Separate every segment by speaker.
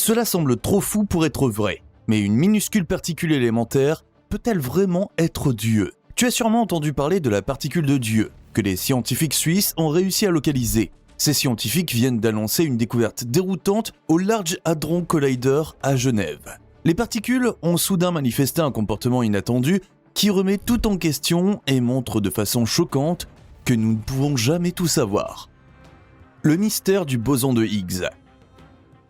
Speaker 1: Cela semble trop fou pour être vrai, mais une minuscule particule élémentaire peut-elle vraiment être Dieu ? Tu as sûrement entendu parler de la particule de Dieu, que les scientifiques suisses ont réussi à localiser. Ces scientifiques viennent d'annoncer une découverte déroutante au Large Hadron Collider à Genève. Les particules ont soudain manifesté un comportement inattendu qui remet tout en question et montre de façon choquante que nous ne pouvons jamais tout savoir. Le mystère du boson de Higgs.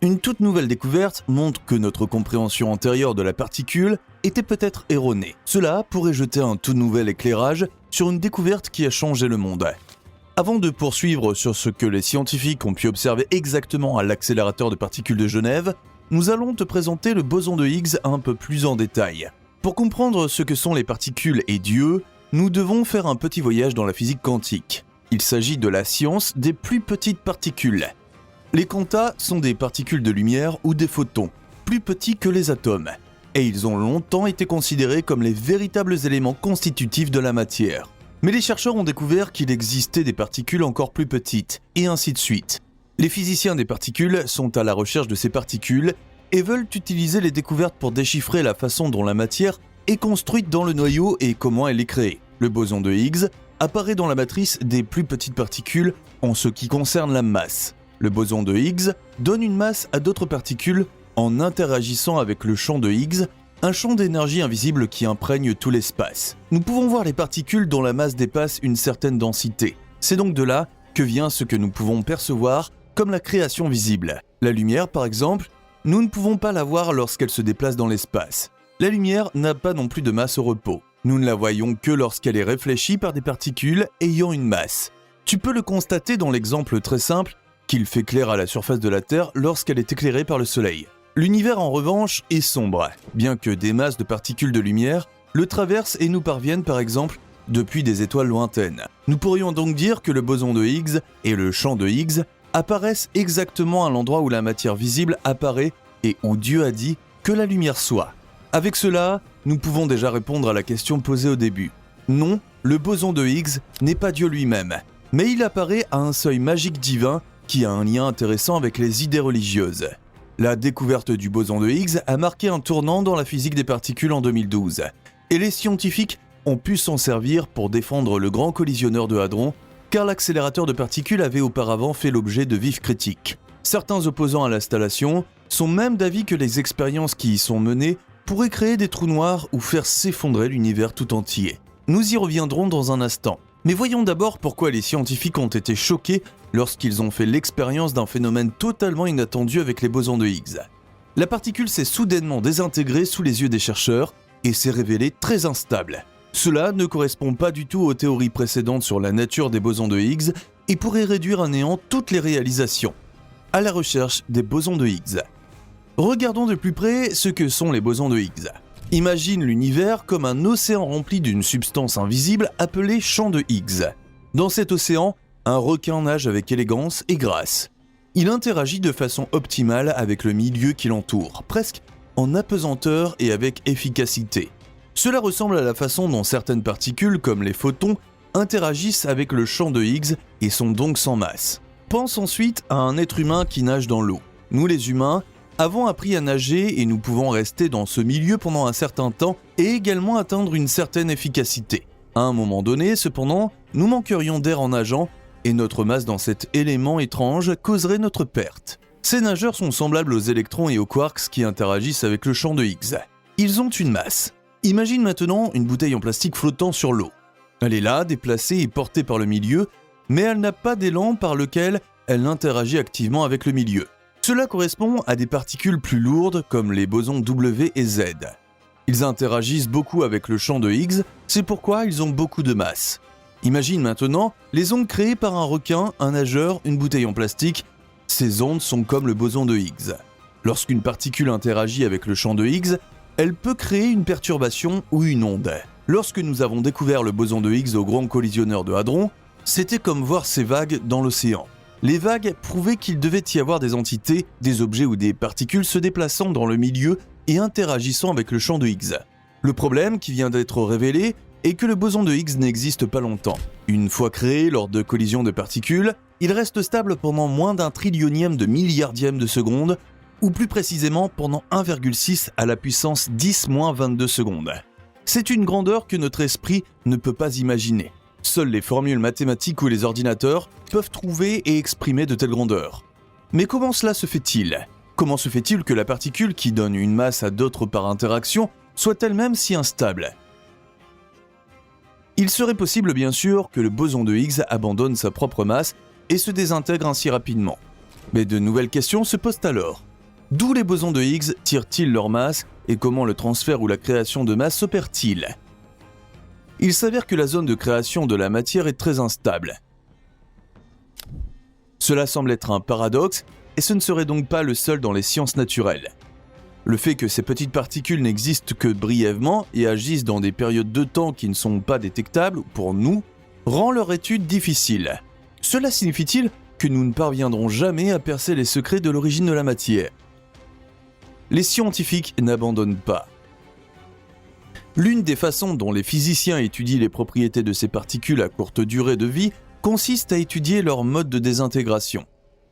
Speaker 1: Une toute nouvelle découverte montre que notre compréhension antérieure de la particule était peut-être erronée. Cela pourrait jeter un tout nouvel éclairage sur une découverte qui a changé le monde. Avant de poursuivre sur ce que les scientifiques ont pu observer exactement à l'accélérateur de particules de Genève, nous allons te présenter le boson de Higgs un peu plus en détail. Pour comprendre ce que sont les particules et Dieu, nous devons faire un petit voyage dans la physique quantique. Il s'agit de la science des plus petites particules. Les quantas sont des particules de lumière ou des photons, plus petits que les atomes, et ils ont longtemps été considérés comme les véritables éléments constitutifs de la matière. Mais les chercheurs ont découvert qu'il existait des particules encore plus petites, et ainsi de suite. Les physiciens des particules sont à la recherche de ces particules et veulent utiliser les découvertes pour déchiffrer la façon dont la matière est construite dans le noyau et comment elle est créée. Le boson de Higgs apparaît dans la matrice des plus petites particules en ce qui concerne la masse. Le boson de Higgs donne une masse à d'autres particules en interagissant avec le champ de Higgs, un champ d'énergie invisible qui imprègne tout l'espace. Nous pouvons voir les particules dont la masse dépasse une certaine densité. C'est donc de là que vient ce que nous pouvons percevoir comme la création visible. La lumière, par exemple, nous ne pouvons pas la voir lorsqu'elle se déplace dans l'espace. La lumière n'a pas non plus de masse au repos. Nous ne la voyons que lorsqu'elle est réfléchie par des particules ayant une masse. Tu peux le constater dans l'exemple très simple qu'il fait clair à la surface de la Terre lorsqu'elle est éclairée par le Soleil. L'univers en revanche est sombre, bien que des masses de particules de lumière le traversent et nous parviennent par exemple depuis des étoiles lointaines. Nous pourrions donc dire que le boson de Higgs et le champ de Higgs apparaissent exactement à l'endroit où la matière visible apparaît et où Dieu a dit que la lumière soit. Avec cela, nous pouvons déjà répondre à la question posée au début. Non, le boson de Higgs n'est pas Dieu lui-même, mais il apparaît à un seuil magique divin qui a un lien intéressant avec les idées religieuses. La découverte du boson de Higgs a marqué un tournant dans la physique des particules en 2012, et les scientifiques ont pu s'en servir pour défendre le grand collisionneur de hadrons, car l'accélérateur de particules avait auparavant fait l'objet de vives critiques. Certains opposants à l'installation sont même d'avis que les expériences qui y sont menées pourraient créer des trous noirs ou faire s'effondrer l'univers tout entier. Nous y reviendrons dans un instant. Mais voyons d'abord pourquoi les scientifiques ont été choqués lorsqu'ils ont fait l'expérience d'un phénomène totalement inattendu avec les bosons de Higgs. La particule s'est soudainement désintégrée sous les yeux des chercheurs et s'est révélée très instable. Cela ne correspond pas du tout aux théories précédentes sur la nature des bosons de Higgs et pourrait réduire à néant toutes les réalisations. À la recherche des bosons de Higgs. Regardons de plus près ce que sont les bosons de Higgs. Imagine l'univers comme un océan rempli d'une substance invisible appelée champ de Higgs. Dans cet océan, un requin nage avec élégance et grâce. Il interagit de façon optimale avec le milieu qui l'entoure, presque en apesanteur et avec efficacité. Cela ressemble à la façon dont certaines particules, comme les photons, interagissent avec le champ de Higgs et sont donc sans masse. Pense ensuite à un être humain qui nage dans l'eau. Nous les humains avons appris à nager et nous pouvons rester dans ce milieu pendant un certain temps et également atteindre une certaine efficacité. À un moment donné, cependant, nous manquerions d'air en nageant et notre masse dans cet élément étrange causerait notre perte. Ces nageurs sont semblables aux électrons et aux quarks qui interagissent avec le champ de Higgs. Ils ont une masse. Imagine maintenant une bouteille en plastique flottant sur l'eau. Elle est là, déplacée et portée par le milieu, mais elle n'a pas d'élan par lequel elle interagit activement avec le milieu. Cela correspond à des particules plus lourdes comme les bosons W et Z. Ils interagissent beaucoup avec le champ de Higgs, c'est pourquoi ils ont beaucoup de masse. Imagine maintenant les ondes créées par un requin, un nageur, une bouteille en plastique. Ces ondes sont comme le boson de Higgs. Lorsqu'une particule interagit avec le champ de Higgs, elle peut créer une perturbation ou une onde. Lorsque nous avons découvert le boson de Higgs au grand collisionneur de hadrons, c'était comme voir ces vagues dans l'océan. Les vagues prouvaient qu'il devait y avoir des entités, des objets ou des particules se déplaçant dans le milieu et interagissant avec le champ de Higgs. Le problème qui vient d'être révélé est que le boson de Higgs n'existe pas longtemps. Une fois créé lors de collisions de particules, il reste stable pendant moins d'un trillionième de milliardième de seconde, ou plus précisément pendant 1,6 à la puissance 10-22 secondes. C'est une grandeur que notre esprit ne peut pas imaginer. Seules les formules mathématiques ou les ordinateurs peuvent trouver et exprimer de telles grandeurs. Mais comment cela se fait-il ? Comment se fait-il que la particule qui donne une masse à d'autres par interaction soit elle-même si instable ? Il serait possible bien sûr que le boson de Higgs abandonne sa propre masse et se désintègre ainsi rapidement. Mais de nouvelles questions se posent alors. D'où les bosons de Higgs tirent-ils leur masse et comment le transfert ou la création de masse s'opère-t-il ? Il s'avère que la zone de création de la matière est très instable. Cela semble être un paradoxe et ce ne serait donc pas le seul dans les sciences naturelles. Le fait que ces petites particules n'existent que brièvement et agissent dans des périodes de temps qui ne sont pas détectables pour nous rend leur étude difficile. Cela signifie-t-il que nous ne parviendrons jamais à percer les secrets de l'origine de la matière ? Les scientifiques n'abandonnent pas. L'une des façons dont les physiciens étudient les propriétés de ces particules à courte durée de vie consiste à étudier leur mode de désintégration.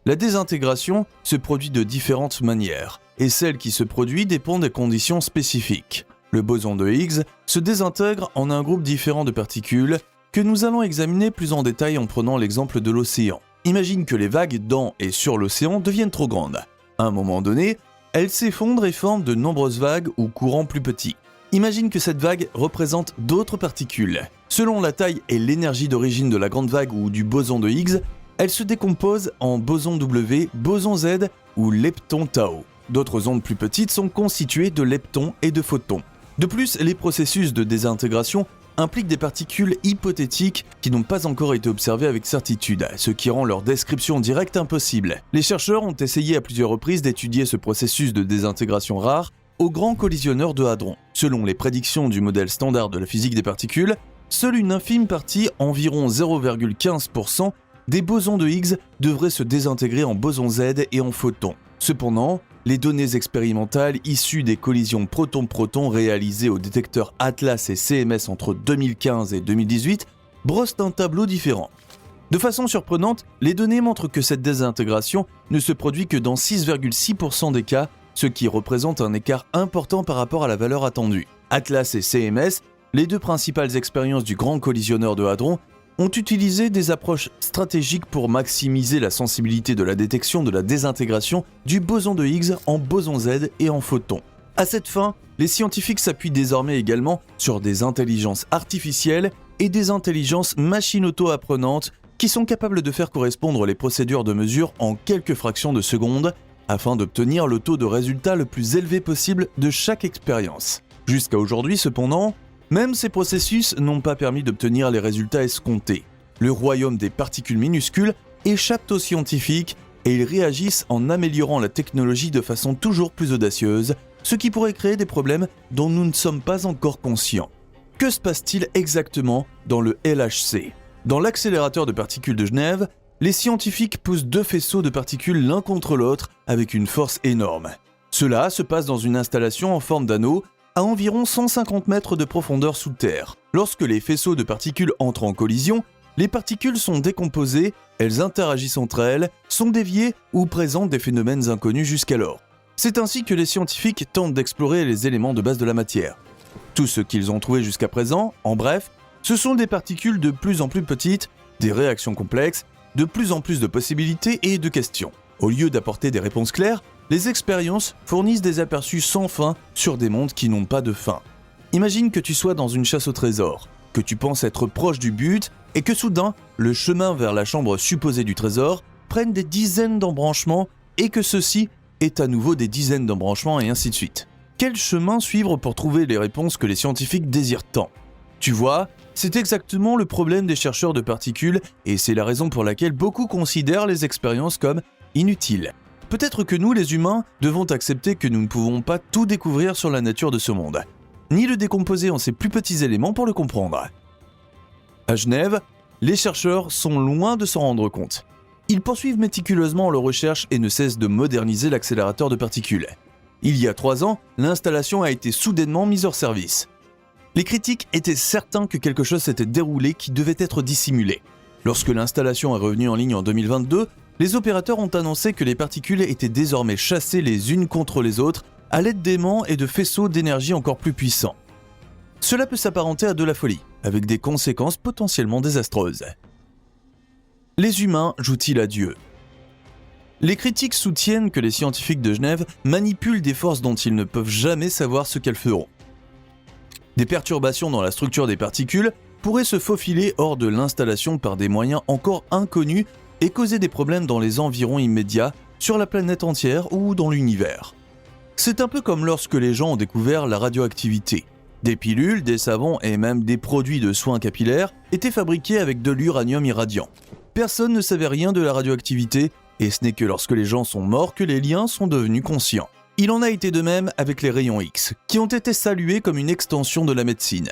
Speaker 1: La désintégration se produit de différentes manières, et celle qui se produit dépend des conditions spécifiques. Le boson de Higgs se désintègre en un groupe différent de particules que nous allons examiner plus en détail en prenant l'exemple de l'océan. Imagine que les vagues dans et sur l'océan deviennent trop grandes. À un moment donné, elles s'effondrent et forment de nombreuses vagues ou courants plus petits. Imagine que cette vague représente d'autres particules. Selon la taille et l'énergie d'origine de la grande vague ou du boson de Higgs, elle se décompose en boson W, boson Z ou lepton tau. D'autres ondes plus petites sont constituées de leptons et de photons. De plus, les processus de désintégration impliquent des particules hypothétiques qui n'ont pas encore été observées avec certitude, ce qui rend leur description directe impossible. Les chercheurs ont essayé à plusieurs reprises d'étudier ce processus de désintégration rare au Grand Collisionneur de Hadron. Selon les prédictions du modèle standard de la physique des particules, seule une infime partie, environ 0,15%, des bosons de Higgs devraient se désintégrer en bosons Z et en photons. Cependant, les données expérimentales issues des collisions proton-proton réalisées au détecteur Atlas et CMS entre 2015 et 2018 brossent un tableau différent. De façon surprenante, les données montrent que cette désintégration ne se produit que dans 6,6% des cas, ce qui représente un écart important par rapport à la valeur attendue. Atlas et CMS, les deux principales expériences du Grand Collisionneur de Hadron, ont utilisé des approches stratégiques pour maximiser la sensibilité de la détection de la désintégration du boson de Higgs en boson Z et en photons. À cette fin, les scientifiques s'appuient désormais également sur des intelligences artificielles et des intelligences machines auto-apprenantes qui sont capables de faire correspondre les procédures de mesure en quelques fractions de secondes afin d'obtenir le taux de résultat le plus élevé possible de chaque expérience. Jusqu'à aujourd'hui cependant, même ces processus n'ont pas permis d'obtenir les résultats escomptés. Le royaume des particules minuscules échappe aux scientifiques et ils réagissent en améliorant la technologie de façon toujours plus audacieuse, ce qui pourrait créer des problèmes dont nous ne sommes pas encore conscients. Que se passe-t-il exactement dans le LHC ? Dans l'accélérateur de particules de Genève, les scientifiques poussent deux faisceaux de particules l'un contre l'autre avec une force énorme. Cela se passe dans une installation en forme d'anneau à environ 150 mètres de profondeur sous terre. Lorsque les faisceaux de particules entrent en collision, les particules sont décomposées, elles interagissent entre elles, sont déviées ou présentent des phénomènes inconnus jusqu'alors. C'est ainsi que les scientifiques tentent d'explorer les éléments de base de la matière. Tout ce qu'ils ont trouvé jusqu'à présent, en bref, ce sont des particules de plus en plus petites, des réactions complexes, de plus en plus de possibilités et de questions. Au lieu d'apporter des réponses claires, les expériences fournissent des aperçus sans fin sur des mondes qui n'ont pas de fin. Imagine que tu sois dans une chasse au trésor, que tu penses être proche du but et que soudain, le chemin vers la chambre supposée du trésor prenne des dizaines d'embranchements et que ceci est à nouveau des dizaines d'embranchements et ainsi de suite. Quel chemin suivre pour trouver les réponses que les scientifiques désirent tant ? Tu vois, c'est exactement le problème des chercheurs de particules et c'est la raison pour laquelle beaucoup considèrent les expériences comme inutiles. Peut-être que nous, les humains, devons accepter que nous ne pouvons pas tout découvrir sur la nature de ce monde, ni le décomposer en ses plus petits éléments pour le comprendre. À Genève, les chercheurs sont loin de s'en rendre compte. Ils poursuivent méticuleusement leurs recherches et ne cessent de moderniser l'accélérateur de particules. Il y a 3 ans, l'installation a été soudainement mise hors service. Les critiques étaient certains que quelque chose s'était déroulé qui devait être dissimulé. Lorsque l'installation est revenue en ligne en 2022, Les opérateurs ont annoncé que les particules étaient désormais chassées les unes contre les autres à l'aide d'aimants et de faisceaux d'énergie encore plus puissants. Cela peut s'apparenter à de la folie, avec des conséquences potentiellement désastreuses. Les humains jouent-ils à Dieu ? Les critiques soutiennent que les scientifiques de Genève manipulent des forces dont ils ne peuvent jamais savoir ce qu'elles feront. Des perturbations dans la structure des particules pourraient se faufiler hors de l'installation par des moyens encore inconnus et causer des problèmes dans les environs immédiats, sur la planète entière ou dans l'univers. C'est un peu comme lorsque les gens ont découvert la radioactivité. Des pilules, des savons et même des produits de soins capillaires étaient fabriqués avec de l'uranium irradiant. Personne ne savait rien de la radioactivité, et ce n'est que lorsque les gens sont morts que les liens sont devenus conscients. Il en a été de même avec les rayons X, qui ont été salués comme une extension de la médecine.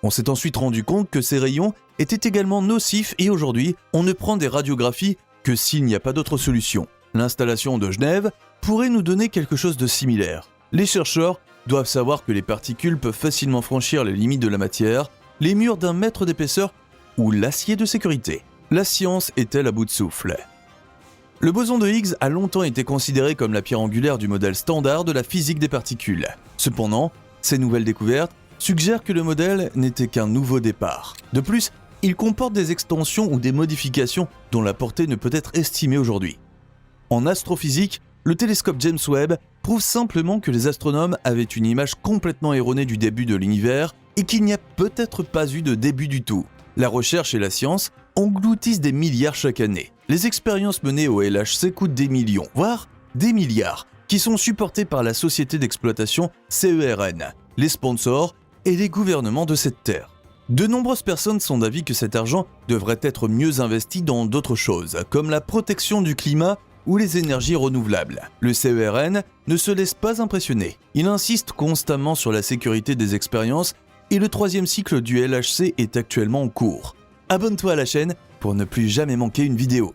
Speaker 1: On s'est ensuite rendu compte que ces rayons étaient également nocifs et aujourd'hui, on ne prend des radiographies que s'il n'y a pas d'autre solution. L'installation de Genève pourrait nous donner quelque chose de similaire. Les chercheurs doivent savoir que les particules peuvent facilement franchir les limites de la matière, les murs d'1 mètre d'épaisseur ou l'acier de sécurité. La science est-elle à bout de souffle ? Le boson de Higgs a longtemps été considéré comme la pierre angulaire du modèle standard de la physique des particules. Cependant, ces nouvelles découvertes suggèrent que le modèle n'était qu'un nouveau départ. De plus, il comporte des extensions ou des modifications dont la portée ne peut être estimée aujourd'hui. En astrophysique, le télescope James Webb prouve simplement que les astronomes avaient une image complètement erronée du début de l'univers et qu'il n'y a peut-être pas eu de début du tout. La recherche et la science engloutissent des milliards chaque année. Les expériences menées au LHC coûtent des millions, voire des milliards, qui sont supportées par la société d'exploitation CERN, les sponsors et les gouvernements de cette terre. De nombreuses personnes sont d'avis que cet argent devrait être mieux investi dans d'autres choses, comme la protection du climat ou les énergies renouvelables. Le CERN ne se laisse pas impressionner. Il insiste constamment sur la sécurité des expériences et le 3e cycle du LHC est actuellement en cours. Abonne-toi à la chaîne pour ne plus jamais manquer une vidéo.